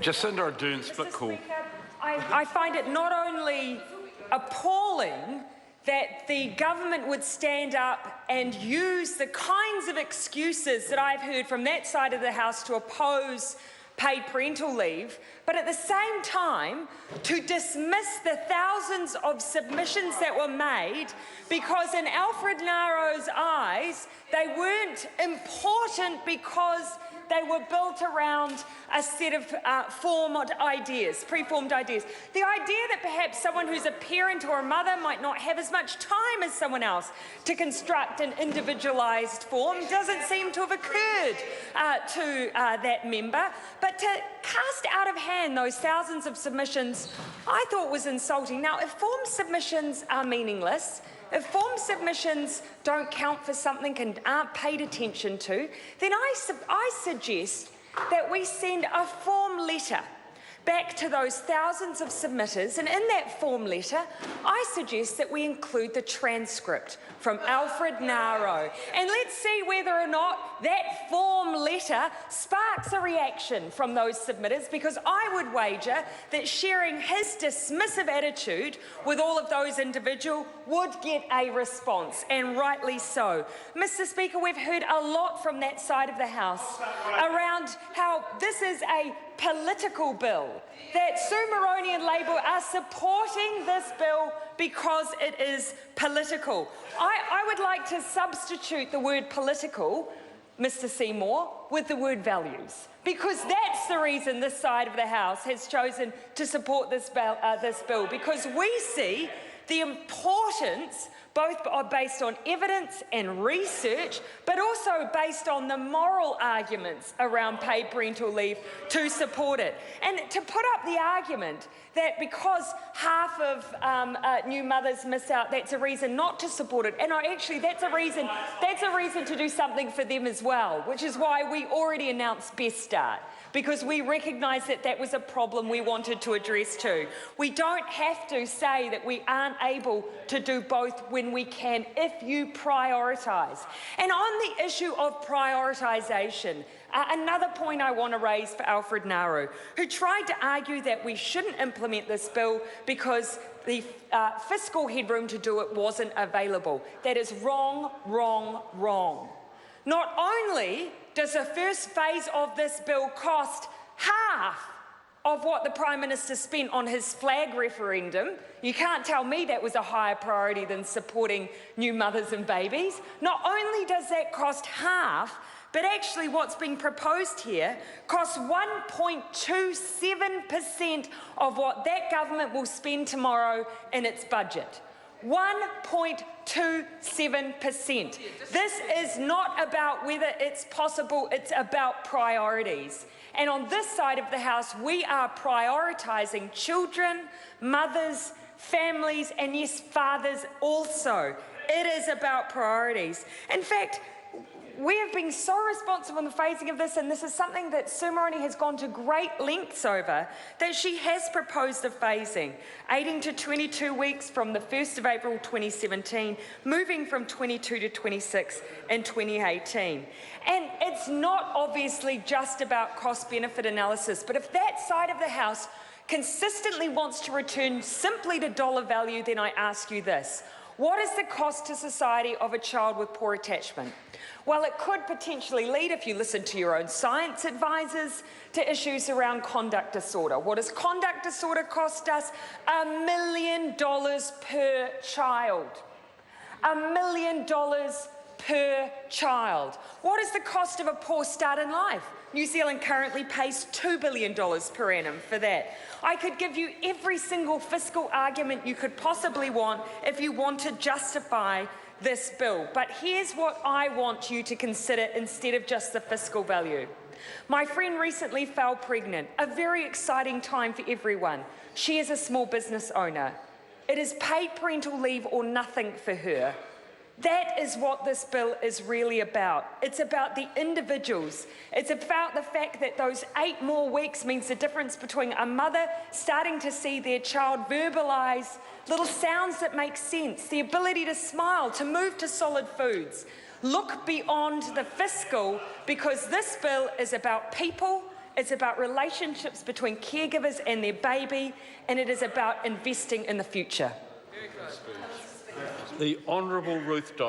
Jacinda Ardern, split call. Speaker, I find it not only appalling that the government would stand up and use the kinds of excuses that I've heard from that side of the House to oppose paid parental leave, but at the same time to dismiss the thousands of submissions that were made because in Alfred Naro's eyes they weren't important because they were built around a set of preformed ideas. The idea that perhaps someone who's a parent or a mother might not have as much time as someone else to construct an individualised form doesn't seem to have occurred to that member. But to cast out of hand those thousands of submissions, I thought was insulting. Now, if form submissions are meaningless, if form submissions don't count for something and aren't paid attention to, then I suggest that we send a form letter back to those thousands of submitters, and in that form letter, I suggest that we include the transcript from Alfred Naro, and let's see whether or not that form letter sparks a reaction from those submitters, because I would wager that sharing his dismissive attitude with all of those individuals would get a response, and rightly so. Mr. Speaker, we've heard a lot from that side of the House around how this is a political bill, that Sue Moroney and Labour are supporting this bill because it is political. I would like to substitute the word political, Mr. Seymour, with the word values, because that's the reason this side of the House has chosen to support this bill, because we see the importance, both based on evidence and research, but also based on the moral arguments around paid parental leave to support it. And to put up the argument that because half of new mothers miss out, that's a reason not to support it. And actually, that's a reason to do something for them as well, which is why we already announced Best Start, because we recognise that that was a problem we wanted to address too. We don't have to say that we aren't able to do both when we can, if you prioritise. And on the issue of prioritisation, another point I want to raise for Alfred Naro, who tried to argue that we shouldn't implement this bill because the fiscal headroom to do it wasn't available. That is wrong, wrong, wrong. Not only does the first phase of this bill cost half of what the Prime Minister spent on his flag referendum, you can't tell me that was a higher priority than supporting new mothers and babies. Not only does that cost half, but actually what's being proposed here costs 1.27% of what that government will spend tomorrow in its budget. 1.27%. This is not about whether it's possible, it's about priorities. And on this side of the House, we are prioritising children, mothers, families, and yes, fathers also. It is about priorities. In fact, we have been so responsive on the phasing of this, and this is something that Sue Moroney has gone to great lengths over, that she has proposed a phasing, 18 to 22 weeks from the 1st of April 2017, moving from 22 to 26 in 2018. And it's not obviously just about cost-benefit analysis, but if that side of the House consistently wants to return simply to dollar value, then I ask you this. What is the cost to society of a child with poor attachment? Well, it could potentially lead, if you listen to your own science advisors, to issues around conduct disorder. What does conduct disorder cost us? $1 million per child. $1 million per child. What is the cost of a poor start in life? New Zealand currently pays $2 billion per annum for that. I could give you every single fiscal argument you could possibly want if you want to justify this bill. But here's what I want you to consider instead of just the fiscal value. My friend recently fell pregnant, a very exciting time for everyone. She is a small business owner. It is paid parental leave or nothing for her. That is what this bill is really about. It's about the individuals. It's about the fact that those 8 more weeks means the difference between a mother starting to see their child verbalise little sounds that make sense, the ability to smile, to move to solid foods. Look beyond the fiscal, because this bill is about people, It's about relationships between caregivers and their baby, and it is about investing in the future. The Honourable Ruth Dyer.